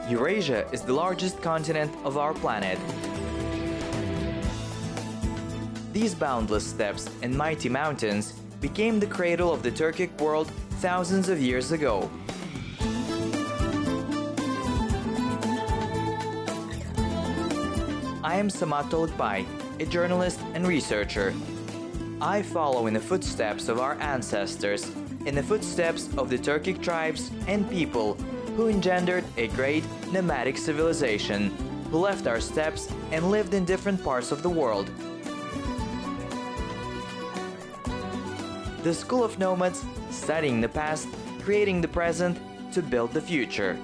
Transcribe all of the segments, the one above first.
Eurasia is the largest continent of our planet. These boundless steppes and mighty mountains became the cradle of the Turkic world thousands of years ago. I am Samat Tolukbay, a journalist and researcher. I follow in the footsteps of our ancestors, in the footsteps of the Turkic tribes and people who engendered a great nomadic civilization, who left our steppes and lived in different parts of the world. The School of Nomads, studying the past, creating the present to build the future.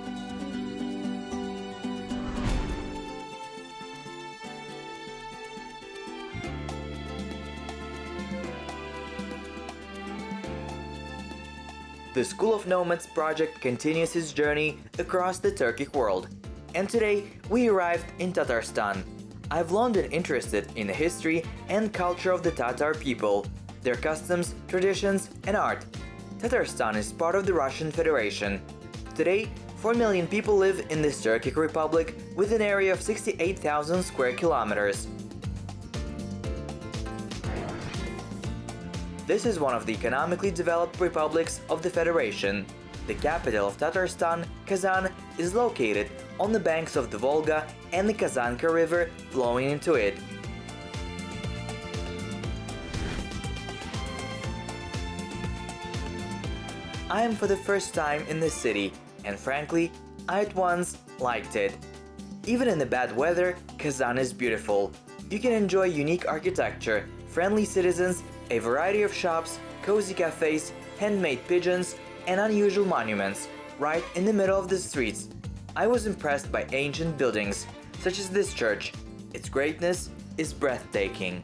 The School of Nomads project continues its journey across the Turkic world. And today, we arrived in Tatarstan. I've long been interested in the history and culture of the Tatar people, their customs, traditions, and art. Tatarstan is part of the Russian Federation. Today, 4 million people live in this Turkic Republic with an area of 68,000 square kilometers. This is one of the economically developed republics of the Federation. The capital of Tatarstan, Kazan, is located on the banks of the Volga and the Kazanka River flowing into it. I am for the first time in this city, and frankly, I at once liked it. Even in the bad weather, Kazan is beautiful. You can enjoy unique architecture, friendly citizens, a variety of shops, cozy cafes, handmade pigeons, and unusual monuments right in the middle of the streets. I was impressed by ancient buildings, such as this church. Its greatness is breathtaking.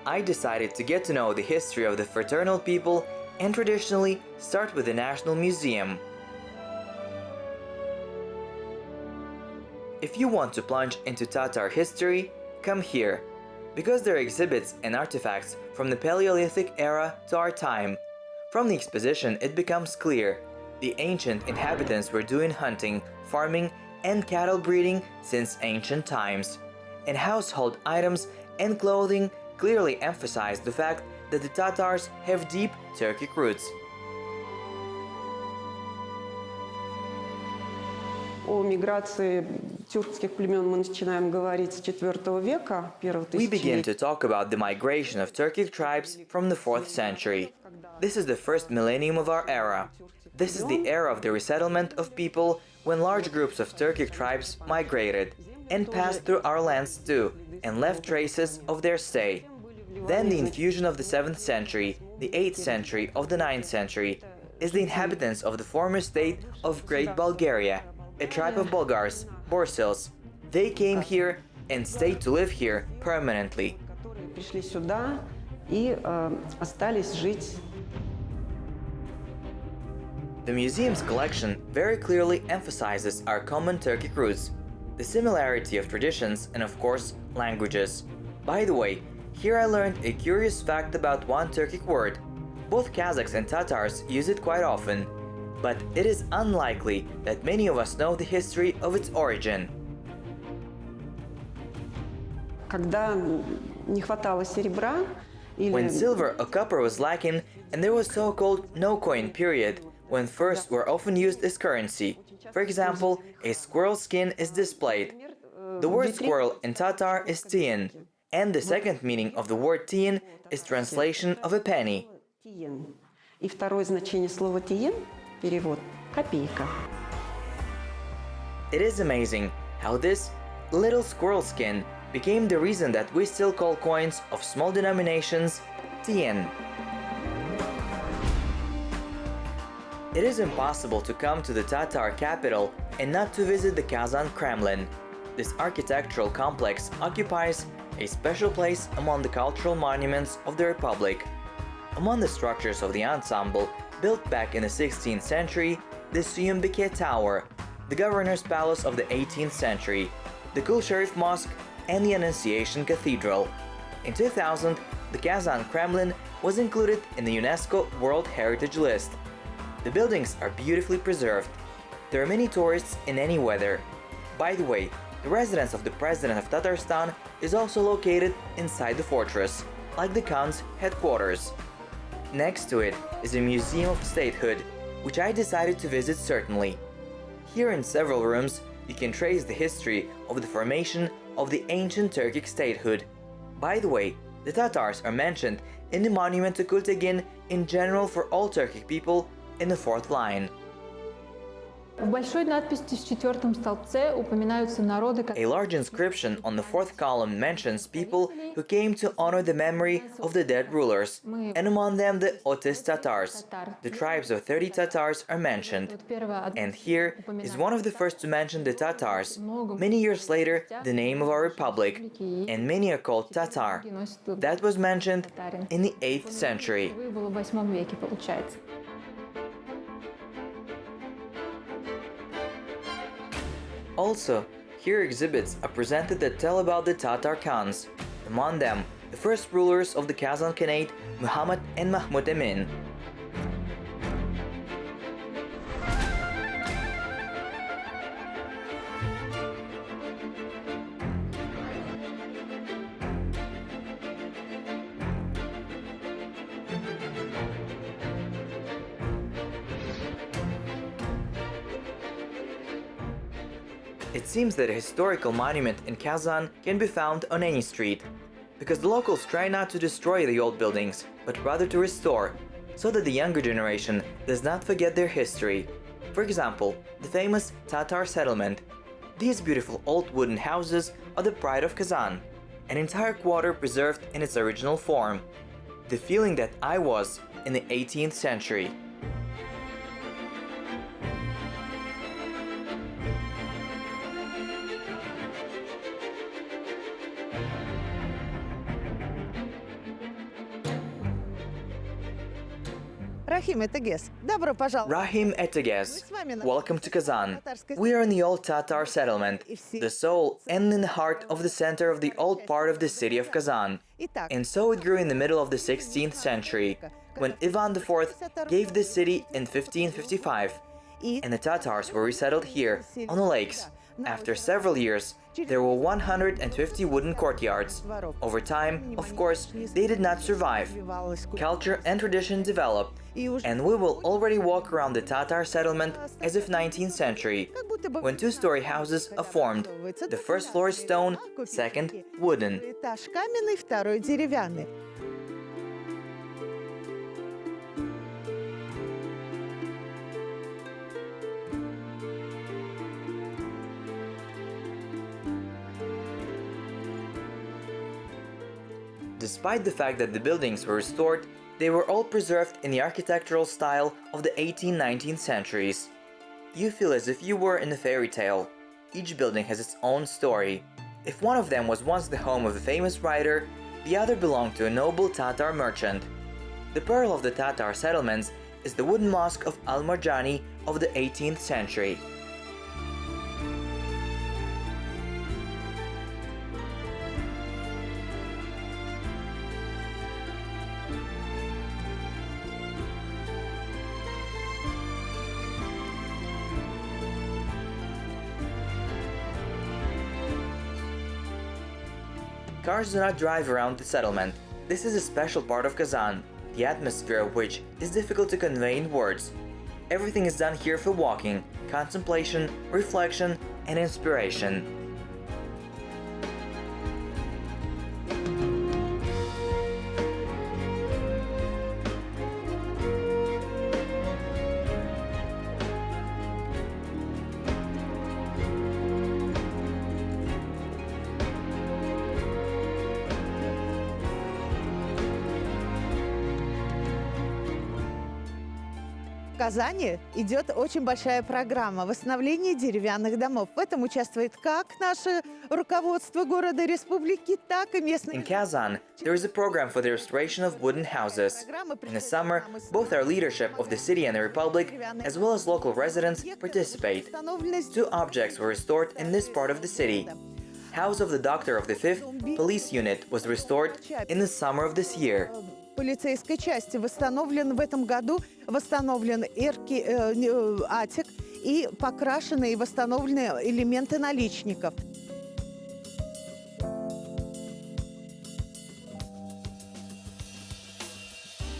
I decided to get to know the history of the fraternal people and traditionally start with the National Museum. If you want to plunge into Tatar history, come here, because there are exhibits and artifacts from the Paleolithic era to our time. From the exposition it becomes clear the ancient inhabitants were doing hunting, farming, and cattle breeding since ancient times, and household items and clothing clearly emphasize the fact that the Tatars have deep Turkic roots. О миграции тюркских племен мы начинаем говорить с IV века, первого We begin тысячелетия. to talk about the migration of Turkic tribes from the 4th century. This is the first millennium of our era. This is the era of the resettlement of people when large groups of Turkic tribes migrated and passed through our lands too, and left traces of their stay. Then the infusion of the 7th century, the 8th century, of the 9th century, is the inhabitants of the former state of Great Bulgaria, a tribe of Bulgars, Borsils. They came here and stayed to live here permanently. Пришли сюда и остались жить. The museum's collection very clearly emphasizes our common Turkic roots, the similarity of traditions and of course languages. By the way, here I learned a curious fact about one Turkic word. Both Kazakhs and Tatars use it quite often, but it is unlikely that many of us know the history of its origin. Когда не хватало серебра или When silver or copper was lacking and there was so-called no-coin period, when furs were often used as currency. For example, a squirrel skin is displayed. The word squirrel in Tatar is tiyin, and the second meaning of the word tiyin is translation of a penny. тиен. И второе значение слова тиен, перевод, копейка. It is amazing how this little squirrel skin became the reason that we still call coins of small denominations tiyin. It is impossible to come to the Tatar capital and not to visit the Kazan Kremlin. This architectural complex occupies a special place among the cultural monuments of the Republic. Among the structures of the ensemble, built back in the 16th century, the Suyumbike Tower, the governor's palace of the 18th century, the Kul Sharif Mosque, and the Annunciation Cathedral. In 2000, the Kazan Kremlin was included in the UNESCO World Heritage List. The buildings are beautifully preserved. There are many tourists in any weather. By the way, the residence of the President of Tatarstan is also located inside the fortress, like the Khan's headquarters. Next to it is a Museum of Statehood, which I decided to visit certainly. Here in several rooms, you can trace the history of the formation of the ancient Turkic statehood. By the way, the Tatars are mentioned in the monument to Kultegin in general for all Turkic people in the fourth line. В большой надписи в четвертом столбце упоминаются народы, A large inscription on the fourth column mentions people who came to honor the memory of the dead rulers, and among them the Otis Tatars. The tribes of 30 Tatars are mentioned. And here is one of the first to mention the Tatars. Many years later, the name of our republic, and many are called Tatar. That was mentioned in the 8th century. было в 8 веке, получается. Also, here exhibits are presented that tell about the Tatar Khans, among them the first rulers of the Kazan Khanate, Muhammad and Mahmud Emin. It seems that a historical monument in Kazan can be found on any street, because the locals try not to destroy the old buildings, but rather to restore, so that the younger generation does not forget their history. For example, the famous Tatar settlement. These beautiful old wooden houses are the pride of Kazan, an entire quarter preserved in its original form. The feeling that I was in the 18th century. Rahim Etegez, добро пожаловать. Rahim Etegez, welcome to Kazan. We are in the old Tatar settlement, the soul and in the heart of the center of the old part of the city of Kazan. And so it grew in the middle of the 16th century, when Ivan IV gave the city in 1555, and the Tatars were resettled here, on the lakes. After several years, there were 150 wooden courtyards. Over time, of course, they did not survive. Culture and tradition developed, and we will already walk around the Tatar settlement as if 19th century, when two-story houses are formed. The first floor is stone, second wooden. Этаж каменный, второй деревянный. Despite the fact that the buildings were restored, they were all preserved in the architectural style of the 18th-19th centuries. You feel as if you were in a fairy tale. Each building has its own story. If one of them was once the home of a famous writer, the other belonged to a noble Tatar merchant. The pearl of the Tatar settlements is the wooden mosque of Al-Marjani of the 18th century. Cars do not drive around the settlement. This is a special part of Kazan, the atmosphere of which is difficult to convey in words. Everything is done here for walking, contemplation, reflection, and inspiration. В Казани идет очень большая программа восстановления деревянных домов. В этом участвует как наше руководство города республики, так и местные. In Kazan, there is a program for the restoration of wooden houses. In the summer, both our leadership of the city and the republic, as well as local residents, participate. 2 objects were restored in this part of the city. House of the Doctor of the 5th Police Unit was restored in the summer of this year. Полицейской части восстановлен в этом году, восстановлен атик и покрашены и восстановлены элементы наличников.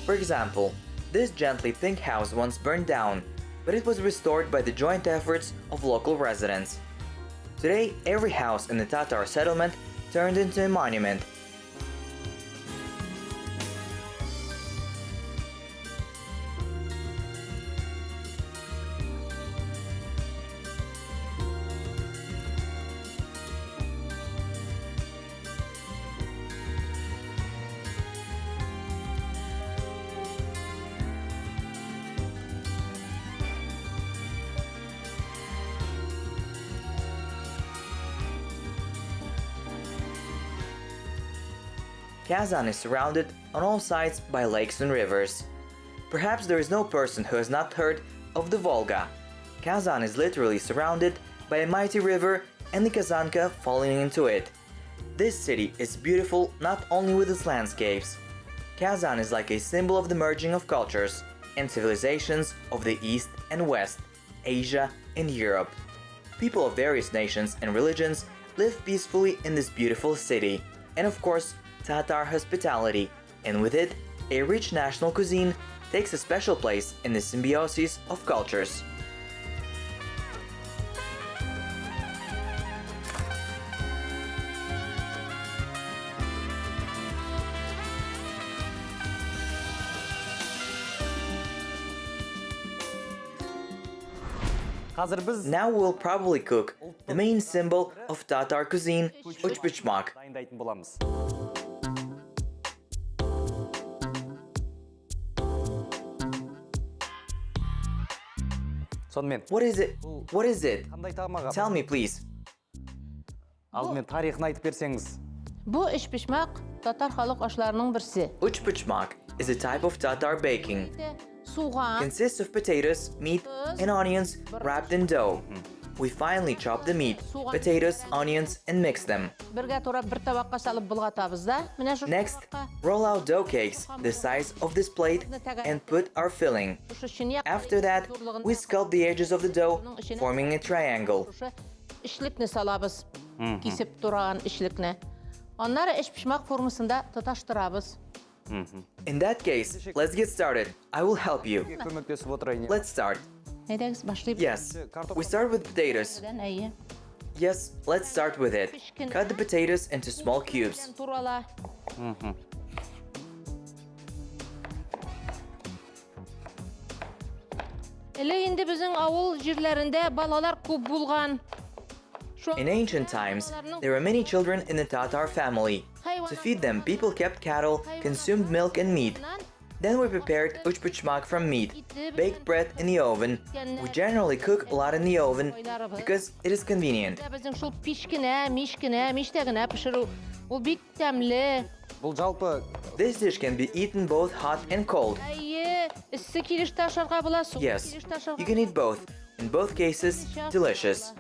For example, this gently pink house once burned down, but it was restored by the joint efforts of local residents. Today, every house in the Tatar settlement turned into a monument. Kazan is surrounded on all sides by lakes and rivers. Perhaps there is no person who has not heard of the Volga. Kazan is literally surrounded by a mighty river and the Kazanka falling into it. This city is beautiful not only with its landscapes. Kazan is like a symbol of the merging of cultures and civilizations of the East and West, Asia and Europe. People of various nations and religions live peacefully in this beautiful city. And of course, Tatar hospitality, and with it, a rich national cuisine takes a special place in the symbiosis of cultures. Now we'll probably cook the main symbol of Tatar cuisine, uchbichmak. Дайындайтын боламыз. Сонымен, What is it? What is it? қандай тағамға? Tell me, please. Алдымен тарихын айтып берсеңіз. Bu işpişmek Tatar halk aşlarının birisi. Uchbichmak is a type of Tatar baking. Soğan, Consists of potatoes, meat, and onions wrapped in dough. We finely chop the meat, potatoes, onions, and mix them. birge torap bir tabakka salıp bulgatабыз да. Менә şu Next, tabakka roll out dough cakes the size of this plate and put our filling. şu şinya After that, we sculpt the edges of the dough, forming a triangle. şu işlikni salabız. Kesip duran işlikni. Onları işpişmek formasında tutaştırabız. In that case, let's get started. I will help you. Көмектесіп отырайын. Let's start. Ne deriz? Başlayıp. Yes, we start with potatoes. Neden iyi? Yes, let's start with it. Cut the potatoes into small cubes. Turala. Ele indi bizim avul jirlerinde balalar көп bulgan. In ancient times, there were many children in the Tatar family. To feed them, people kept cattle, consumed milk and meat. Then we prepared uchbichmak from meat, baked bread in the oven. We generally cook a lot in the oven because it is convenient. Bizim şul pişkine, miştegine pişiru. O bik temli. Бұл жалпы This dish can be eaten both hot and cold. Ayy, ısı kiriş taşarga bula su. Yes, you can eat both. In both cases, delicious.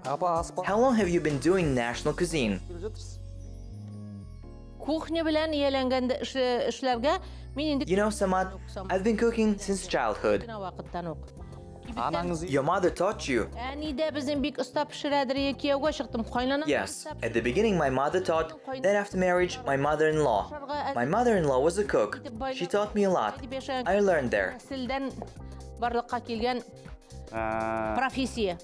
апа аспа How long have you been doing national cuisine? Kuhne bilen yelengen işlerge min indi You know, Samad, I've been cooking since childhood. vakittan ok. анаңыз Your mother taught you. Yani de bizim bik usta pişiredir yekiye çıktım kaynana. Yes, at the beginning my mother taught, then after marriage my mother-in-law. My mother-in-law was a cook. She taught me a lot. I learned there. Nesilden barlıkka kelgen profesiya.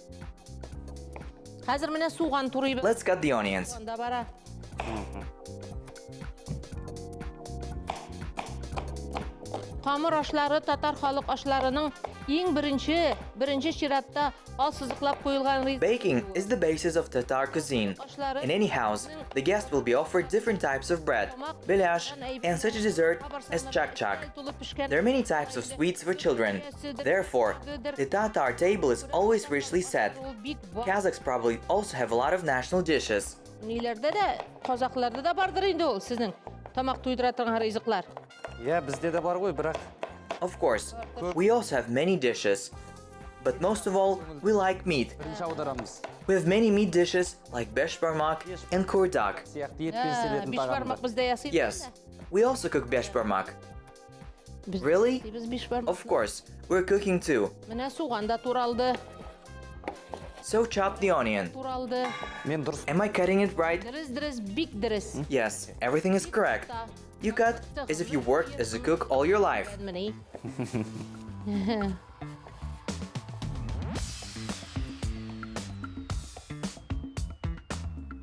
Hazır mene soğan turuyuz. Let's cut the onions. Onda bara. Hamur aşları Tatar halk aşlarının Ең бірінші ширатта ал сызықлап қойылған ризық. Baking is the basis of Tatar cuisine. In any house, the guest will be offered different types of bread, belash, and such a dessert as chak-chak. There are many types of sweets for children. Therefore, the Tatar table is always richly set. Kazakhs probably also have a lot of national dishes. Нелерде де, қазақларда да бардыр енді ол сіздің тамақ тойдыра тұрған ризықлар. Иә, бізде де бар ғой, бірақ Of course, we also have many dishes. But most of all, we like meat. бірінші аударамыз. We have many meat dishes like beshbarmak and kurdak. Сияқты етпен істелетін Бешбармақ тағамдар. бізде ясайды. Yes, we also cook beshbarmak. Really? Біз бешбармақ. Of course, we're cooking too. Міне суғанда туралды, So chop the onion. туралды. Мен дұрыс. Am I cutting it right? Діріс, бик діріс. Yes, everything is correct. You cut as if you worked as a cook all your life. Міне.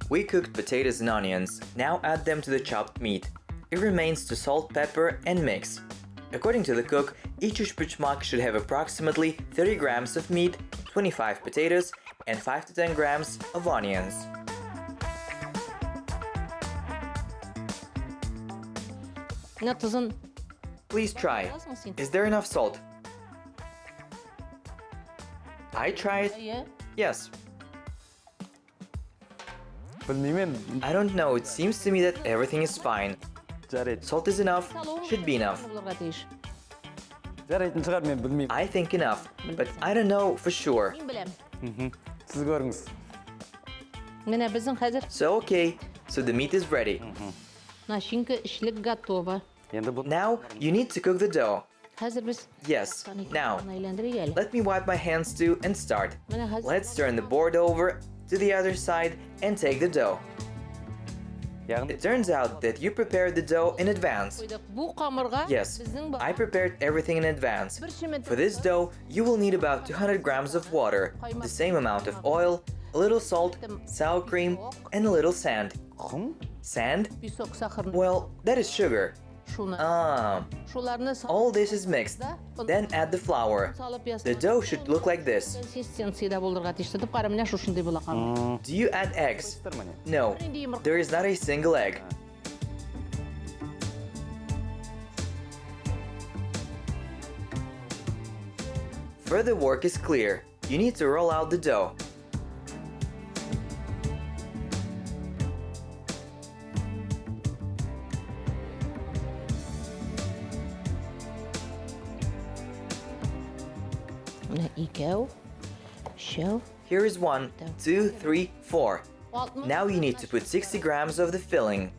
We cooked potatoes and onions. Now add them to the chopped meat. It remains to salt, pepper, and mix. According to the cook, each ushpechmak should have approximately 30 grams of meat, 25 potatoes, and 5 to 10 grams of onions. Міне тұзын. Please try. Is there enough salt? I tried. Yes. Білмеймін. I don't know. It seems to me that everything is fine. Жарайды. Salt is enough. Should be enough. Жарайтын шығар, мен білмеймін. I think enough, but I don't know for sure. Мен білем. Сіз көріңіз. Міне біздің қазір So okay. So the meat is ready. начинка ішлік готова. Енді бұл Now you need to cook the dough. Қазір біз Yes. Now айландырып әлі. let me wipe my hands too and start. Міне қазір Let's turn the board over to the other side and take the dough. яғни It turns out that you prepared the dough in advance. қойдық. Бұл қамырға Yes, біздің I prepared everything in advance. бір шеметі For this dough, you will need about 200 grams of water, the same amount of oil, a little salt, sour cream, and a little sand. құм? Sand? песок сахарын Well, that is sugar. шуны. Шуларны All this is mixed. Then add the flour. салып The dough should look like this. консистенцияда болдырға тиштідіп қара міне шушындай бола қалды. Do you add eggs? Істер міне. No, there is not a single egg. Further work is clear. You need to roll out the dough. Міне екеу, үшеу. Here is 1, 2, 3, 4. Now you need to put 60 grams of the filling.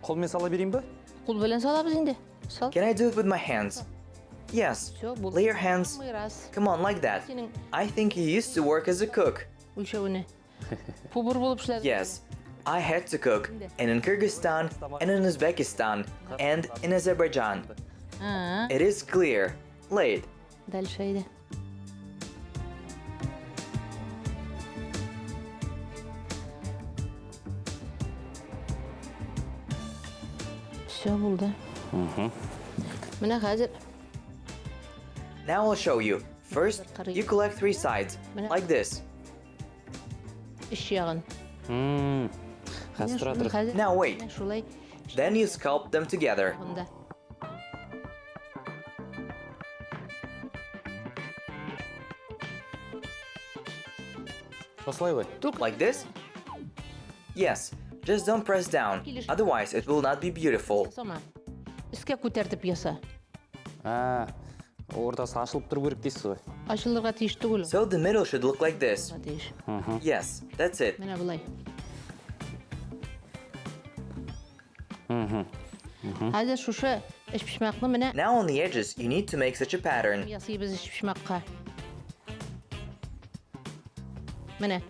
Қолмен сала берейін бе? Құл білен салабыз енді. Сал. Can I do it with my hands? Yes. Всё, бұл. Lay your hands. Мирас. Come on, like that. Сенің I think you used to work as a cook. өлшеуіне. Пубыр болып ішледі. Yes, I had to cook, and in Kyrgyzstan, and in Uzbekistan, and in Azerbaijan. It is clear. Lay it. Дальше иди. Все болды. Міне қазір Now I'll show you. First, you collect 3 sides, like this. іш жағын. Қазір тұра тұр. Now wait. Міне шулай Then you sculpt them together. жағында. Осылай ғой. Like this? Yes, just don't press down, otherwise it will not be beautiful. Сама. Іске көтертіп яса. Ортасы ашылып тұру керек дейсіз ғой. Ашылырға тиіш түгіл. So the middle should look like this. Тиіш. Yes, that's it. Міне бұлай. Қазір шушы іш пішмақны міне Now on the edges, you need to make such a pattern. ясый біз іш пішмаққа. Міне.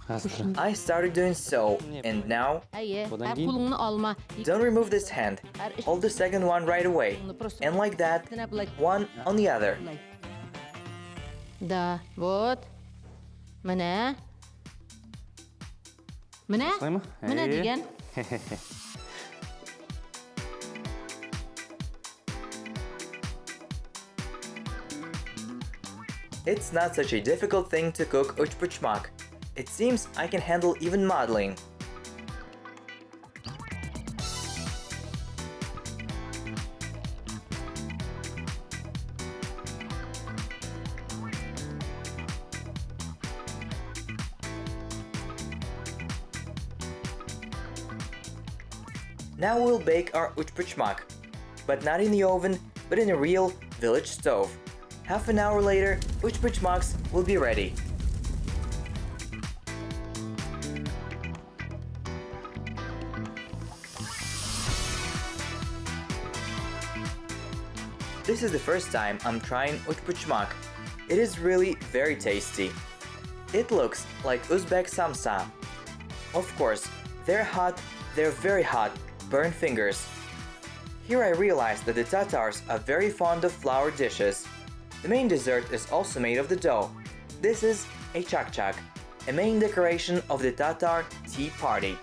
Қазір. I started doing so, and now, Әйе, Одан әр кейін? құлыңны алма. don't remove this hand. Hold the second one right away. And like that, Міне бұлай. one on the other. Бұлай. Да, вот. Міне. Міне. Осылай ма? Міне деген. It's not such a difficult thing to cook uchpachmak. It seems I can handle even modeling. Now we'll bake our uchpachmak, but not in the oven, but in a real village stove. Half an hour later, uchpachmaks will be ready. This is the first time I'm trying uchpachmak. It is really very tasty. It looks like Uzbek samsa. Of course, they're very hot, burned fingers. Here I realized that the Tatars are very fond of flour dishes. The main dessert is also made of the dough. This is a chak-chak, a main decoration of the Tatar tea party.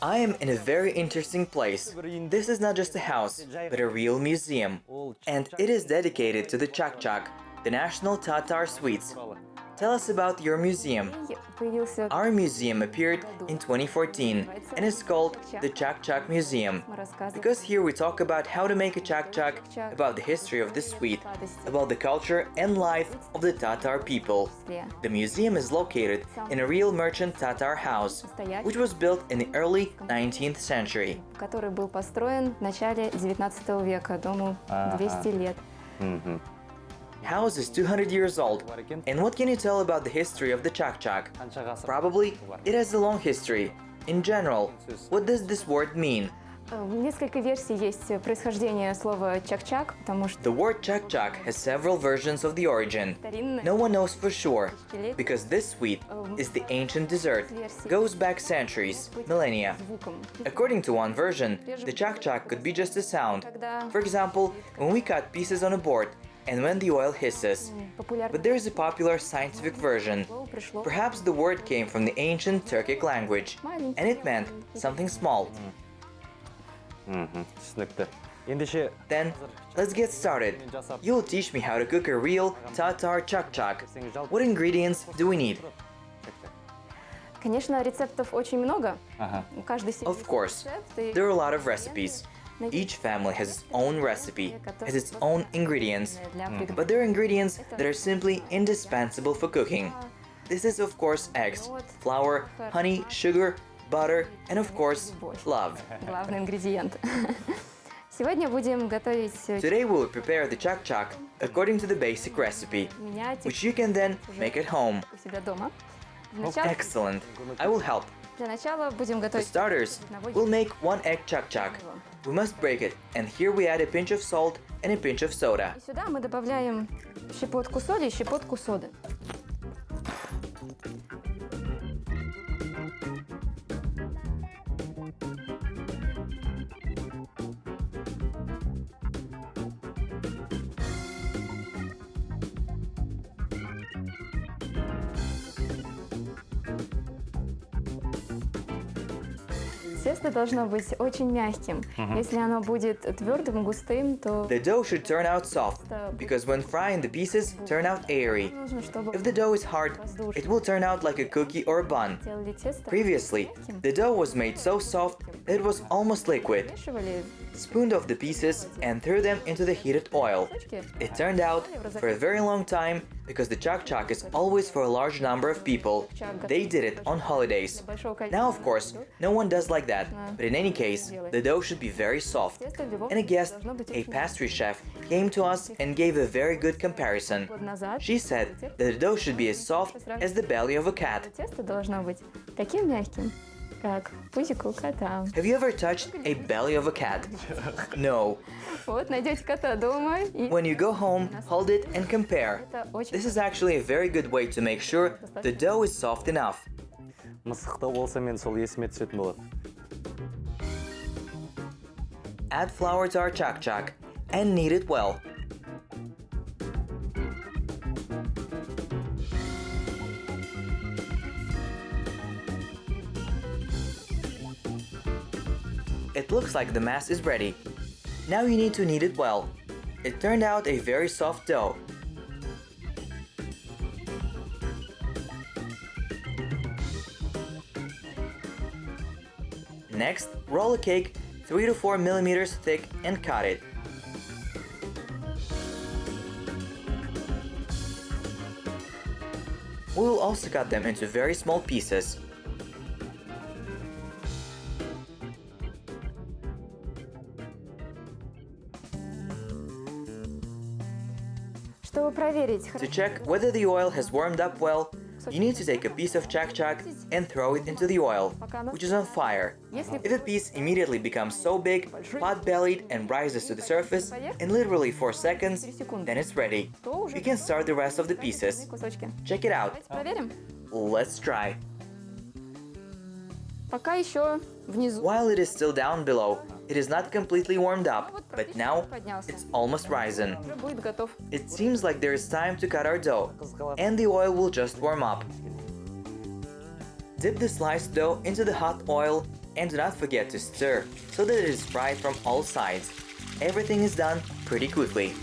I am in a very interesting place. This is not just a house, but a real museum. And it is dedicated to the chak-chak, the national Tatar sweets. Tell us about your museum. Our museum appeared in 2014 and is called the Chak-Chak Museum. Because here we talk about how to make a chak-chak, about the history of the sweet, about the culture and life of the Tatar people. The museum is located in a real merchant Tatar house, which was built in the early 19th century. Который был построен в начале 19 века, дому 200 лет. House is 200 years old. And what can you tell about the history of the chak-chak? Probably, it has a long history. In general, what does this word mean? Несколько версий есть происхождения слова чак-чак, потому что The word chak-chak has several versions of the origin. No one knows for sure, because this sweet is the ancient dessert, goes back centuries, millennia. According to one version, the chak-chak could be just a sound. For example, when we cut pieces on a board, and when the oil hisses. But there is a popular scientific version. Perhaps the word came from the ancient Turkic language, and it meant something small. Then, let's get started. You'll teach me how to cook a real Tatar chak-chak. What ingredients do we need? Конечно, рецептов очень много. У каждой семьи Of course, there are a lot of recipes. Each family has its own recipe, has its own ingredients, but there are ingredients that are simply indispensable for cooking. This is of course eggs, flour, honey, sugar, butter, and of course love. Главный ингредиент. Сегодня будем готовить Today we will prepare the chak-chak according to the basic recipe, which you can then make at home. у себя дома. Excellent, I will help. Для начала будем For готовить starters, we'll make one egg chak-chak. We must break it, and here we add a pinch of salt and a pinch of soda. Сюда мы добавляем щепотку соли и щепотку соды. Тесто должно быть очень мягким. Если оно будет твердым, густым, то The dough should turn out soft, because when frying the pieces turn out airy. нужно, чтобы If the dough is hard, it will turn out like a cookie or a bun. делали тесто. Previously, the dough was made so soft that it was almost liquid. Смешивали Spooned off the pieces and threw them into the heated oil. It turned out for a very long time because the chak-chak is always for a large number of people. They did it on holidays. Now, of course, no one does like that, but in any case, the dough should be very soft. And a guest, a pastry chef, came to us and gave a very good comparison. She said that the dough should be as soft as the belly of a cat. тесто должно быть таким мягким, как пузико у кота. Have you ever touched a belly of a cat? No. Вот, найдете кота дома и When you go home, hold it and compare. это очень This is actually a very good way to make sure the dough is soft enough. Мысықта болса мен сол есіме түсетін болады. Add flour to our chak-chak and knead it well. It looks like the mass is ready. Now you need to knead it well. It turned out a very soft dough. Next, roll a cake 3 to 4 millimeters thick and cut it. We will also cut them into very small pieces. Чтобы проверить, To check whether the oil has warmed up well, you need to take a piece of chak and throw it into the oil, which is on fire. If a piece immediately becomes so big, pot-bellied and rises to the surface in literally 4 seconds, then it's ready. You can start the rest of the pieces. кусочки. Check it out. Проверим. Let's try. Пока еще внизу. While it is still down below, it is not completely warmed up, but now it's almost risen. Уже будет готов. It seems like there is time to cut our dough, and the oil will just warm up. Dip the sliced dough into the hot oil and do not forget to stir so that it is fried from all sides. Everything is done pretty quickly.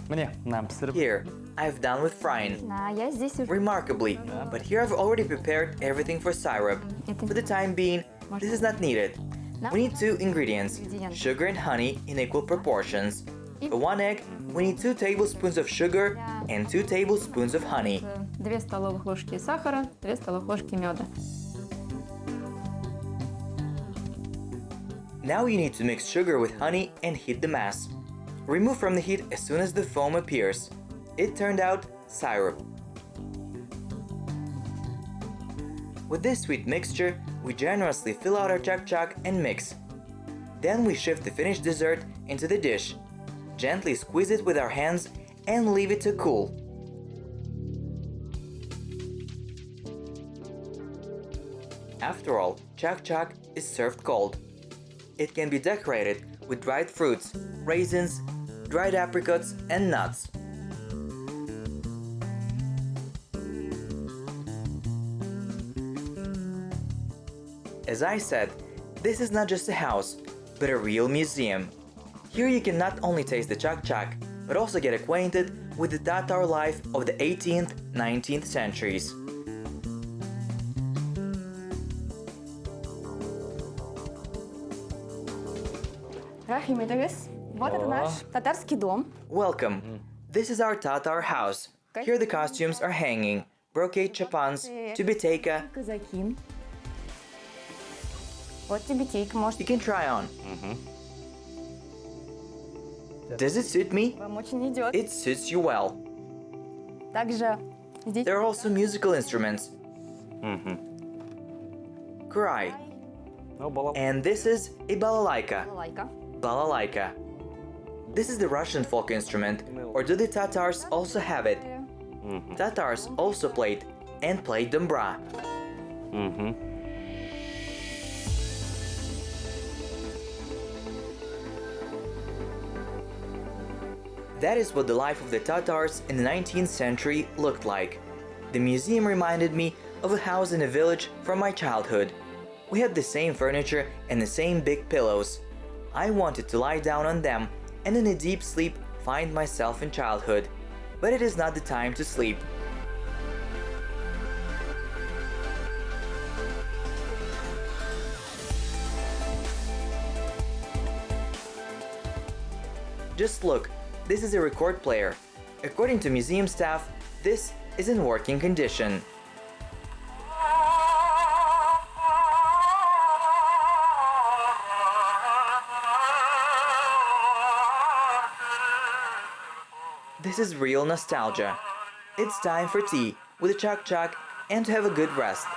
Міне, нам пісіріп. Here, I've done with frying. А я здесь уже. Remarkably, but here I've already prepared everything for syrup. For the time being, this is not needed. We need 2 ingredients, sugar and honey in equal proportions. For 1 egg, we need 2 tablespoons of sugar and 2 tablespoons of honey. 2 столовых ложки сахара, 2 столовых ложки меда. Now you need to mix sugar with honey and heat the mass. Remove from the heat as soon as the foam appears. It turned out syrup. With this sweet mixture, we generously fill out our chak and mix. Then we shift the finished dessert into the dish. Gently squeeze it with our hands and leave it to cool. After all, chak is served cold. It can be decorated with dried fruits, raisins, dried apricots, and nuts. As I said, this is not just a house, but a real museum. Here you can not only taste the chak, but also get acquainted with the Tatar life of the 18th, 19th centuries. Рахимитовес, вот это наш татарский дом. Welcome. This is our Tatar house. Here the costumes are hanging. Brocade chapans, tubiteka. Казаки. Вот тебе тейка, может, You can try on. Does it suit me? вам очень идет. It suits you well. Также здесь There are also musical instruments. Kurai. Ну, бала. And this is a balalaika. лайка. Balalaika. This is the Russian folk instrument, or do the Tatars also have it? Tatars also played and played dumbra. That is what the life of the Tatars in the 19th century looked like. The museum reminded me of a house in a village from my childhood. We had the same furniture and the same big pillows. I wanted to lie down on them and in a deep sleep find myself in childhood. But it is not the time to sleep. Just look, this is a record player. According to museum staff, this is in working condition. This is real nostalgia. It's time for tea with a chak and to have a good rest.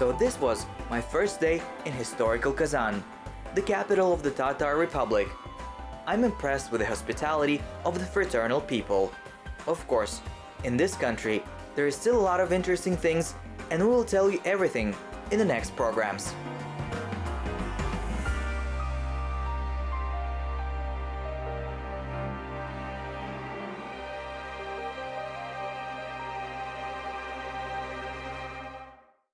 So this was my first day in historical Kazan, the capital of the Tatar Republic. I'm impressed with the hospitality of the fraternal people. Of course, in this country, there is still a lot of interesting things, and we will tell you everything in the next programs.